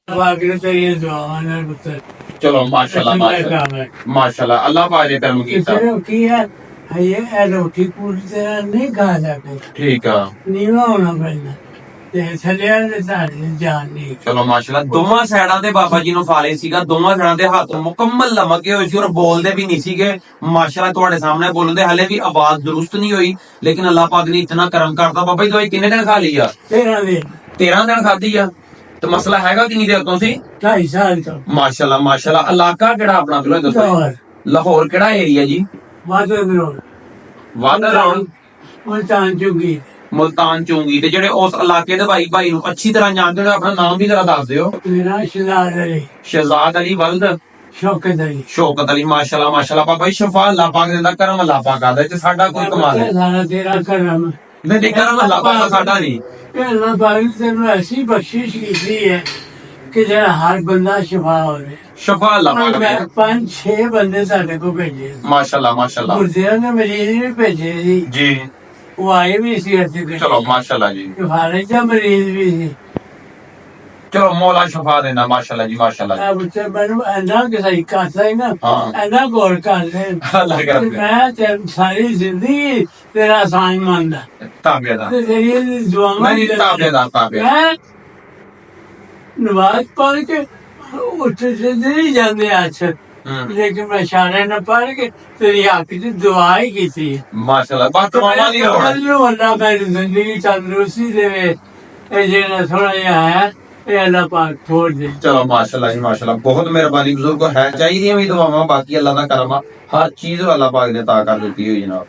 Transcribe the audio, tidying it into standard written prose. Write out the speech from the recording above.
वाकई तेरी दुआवां नाल पुत्तर चलो माशाल्लाह चंगा माशाल्लाह काम है माशाल्लाह अल्लाह पाक ने कर्म कीता किसी की है ये रोटी पूरी तरह नहीं खा सकते ठीक है नीवा होना पैंदा ਤੇ ਥੱਲੇ ਵਾਲੇ ਸਾਡੇ ਜਾਨ ਨਹੀਂ ਚਲੋ ਮਾਸ਼ਾਅੱਲਾ ਦੋਵਾਂ ਸਾਈਡਾਂ ਤੇ ਬਾਬਾ ਜੀ ਨੂੰ ਫਾਲੇ ਸੀਗਾ ਦੋਵਾਂ ਸਾਈਡਾਂ ਤੇ ਹੱਥ ਮੁਕੰਮਲ ਲਮਕੇ ਹੋਏ ਸੀ ਔਰ ਬੋਲਦੇ ਵੀ ਨਹੀਂ ਸੀਗੇ ਮਾਸ਼ਾਅੱਲਾ ਤੁਹਾਡੇ ਸਾਹਮਣੇ ਬੋਲਦੇ ਹਲੇ ਵੀ ਆਵਾਜ਼ ਦਰੁਸਤ ਨਹੀਂ ਹੋਈ ਲੇਕਿਨ ਅੱਲਾਹ ਪਾਕ ਨੇ ਇਤਨਾ ਕਰਮ ਕਰਤਾ ਬਾਬਾ ਜੀ ਦਵਾਈ ਕਿੰਨੇ ਦਿਨ ਖਾ ਲਈ ਆ 13 ਦਿਨ 13 ਦਿਨ ਖਾਧੀ ਆ ਤੇ ਮਸਲਾ ਹੈਗਾ ਕਿੰਨੀ ਦੇਰ ਤੋਂ ਸੀ 2.5 ਸਾਲ ਤੋਂ ਮਾਸ਼ਾਅੱਲਾ ਮਾਸ਼ਾਅੱਲਾ ਇਲਾਕਾ ਕਿਹੜਾ ਆਪਣਾ ਪਹਿਲਾਂ ਦੱਸੋ ਲਾਹੌਰ ਲਾਹੌਰ ਕਿਹੜਾ ਏਰੀਆ ਜੀ ਵਾਦਰ ਰੋਡ ਵਾਦਰ ਮੁਲਤਾਨ ਚੁਗੀ ਮੁਲਤਾਨ ਚੁੰਗੀ ਤੇ ਜਿਹੜੇ ਉਸ ਇਲਾਕੇ ਦੇ ਭਾਈ ਨੂੰ ਅੱਛੀ ਤਰ੍ਹਾਂ ਜਾਣਦੇ ਹੋ ਆਪਣਾ ਨਾਮ ਵੀ ਜ਼ਰਾ ਦੱਸ ਦਿਓ ਮੇਰਾ ਸ਼ਹਿਜ਼ਾਦ ਅਲੀ ਸ਼ਹਿਜ਼ਾਦ ਅਲੀ ਵਲਦ ਸ਼ੌਕਤ ਅਲੀ ਸ਼ੌਕਤ ਅਲੀ ਮਾਸ਼ਾਅੱਲਾ ਮਾਸ਼ਾਅੱਲਾ ਬਾਬਾ ਜੀ ਸ਼ਫਾ ਅੱਲਾਹ ਪਾਕ ਨੇ ਦਾ ਕਰਮ ਅੱਲਾਹ ਪਾਕ ਆਦਾ ਤੇ ਸਾਡਾ ਕੋਈ ਕਮਾਲ ਹੈ ਸਾਰਾ ਤੇਰਾ ਕਰਮ ਨਹੀਂ ਕਰਮ ਅੱਲਾਹ ਪਾਕ ਦਾ ਸਾਡਾ ਨਹੀਂ ਇਹ ਅੱਲਾਹ ਪਾਕ ਨੇ ਤੈਨੂੰ ਐਸੀ ਬਖਸ਼ਿਸ਼ ਕੀਤੀ ਹੈ ਕਿ ਜਿਹੜਾ ਹਰ ਬੰਦਾ ਸ਼ਿਫਾ ਹੋ ਰਿਹਾ ਸ਼ਫਾ ਅੱਲਾਹ ਪਾਕ ਨੇ 5-6 ਬੰਦੇ ਸਾਡੇ ਕੋਲ ਭੇਜੇ ਮਾਸ਼ਾਅੱਲਾ ਮਾਸ਼ਾਅੱਲਾ ਗੁਰਦਿਆਂ ਦੇ ਮਰੀਜ਼ ਵੀ ਭੇਜੇ ਸੀ ਜੀ ਉਹ ਆਏ ਵੀ ਸੀ ਅਸੀਂ ਚਲੋ ਮਾਸ਼ਾਅੱਲਾ ਜੀ ਖਾਰਿਜ ਦਾ ਮਰੀਜ਼ ਵੀ ਸੀ ਚਲੋ ਮੌਲਾ ਸ਼ਫਾ ਦੇਣਾ ਮਾਸ਼ਾਅੱਲਾ ਜੀ ਮਾਸ਼ਾਅੱਲਾ ਆ ਬੱਚੇ ਮੈਨੂੰ ਇੰਨਾ ਕਿ ਸਹੀ ਕਰਦਾ ਹੈ ਨਾ ਹਾਂ। ਇੰਨਾ ਗੌਰ ਕਰਦੇ ਅੱਲਾਹ ਕਰੇ ਮੈਂ ਤੇ ਸਾਰੀ ਜ਼ਿੰਦਗੀ ਤੇਰਾ ਸਾਈਂ ਮੰਨਦਾ ਤਾਬੇਦਾਰ ਤੇ ਤੇਰੀ ਦੁਆਵਾਂ ਨਹੀਂ ਤਾਬੇਦਾਰ ਮੈਂ ਨਮਾਜ਼ ਪੜ੍ਹ ਕੇ ਉੱਥੇ ਤੇ ਨਹੀਂ ਜਾਂਦੇ ਅੱਛਾ ਲੇਕਿਨ ਮੈਂ ਸ਼ਾਨੇ ਨਾ ਪੜ੍ਹ ਕੇ ਤੇਰੀ ਹੱਕ ਚ ਦੁਆ ਹੀ ਕੀਤੀ ਮਾਸ਼ਾਅੱਲਾ ਬਾਤ ਮਾਮਾ ਨਹੀਂ ਹੋਣਾ ਅੱਲਾਹ ਅੱਲਾਹ ਮੇਰੀ ਜ਼ਿੰਦਗੀ ਤੰਦਰੁਸਤੀ ਦੇਵੇ ਇਹ ਜਿਹੜਾ ਥੋੜਾ ਜਿਹਾ ਹੈ ਇਹ ਅੱਲਾਹ ਪਾਕ ਛੋੜ ਦੇ ਚਲੋ ਮਾਸ਼ਾਅੱਲਾ ਜੀ ਮਾਸ਼ਾਅੱਲਾ ਬਹੁਤ ਮਿਹਰਬਾਨੀ ਬਜ਼ੁਰਗੋ ਹੈ ਚਾਹੀਦੀਆਂ ਵੀ ਦੁਆਵਾਂ ਬਾਕੀ ਅੱਲਾਹ ਦਾ ਕਰਮ ਆ ਹਰ ਚੀਜ਼ ਅੱਲਾਹ ਪਾਕ ਨੇ ਤਾ ਕਰ ਦਿੱਤੀ ਹੋਈ ਜਨਾਬ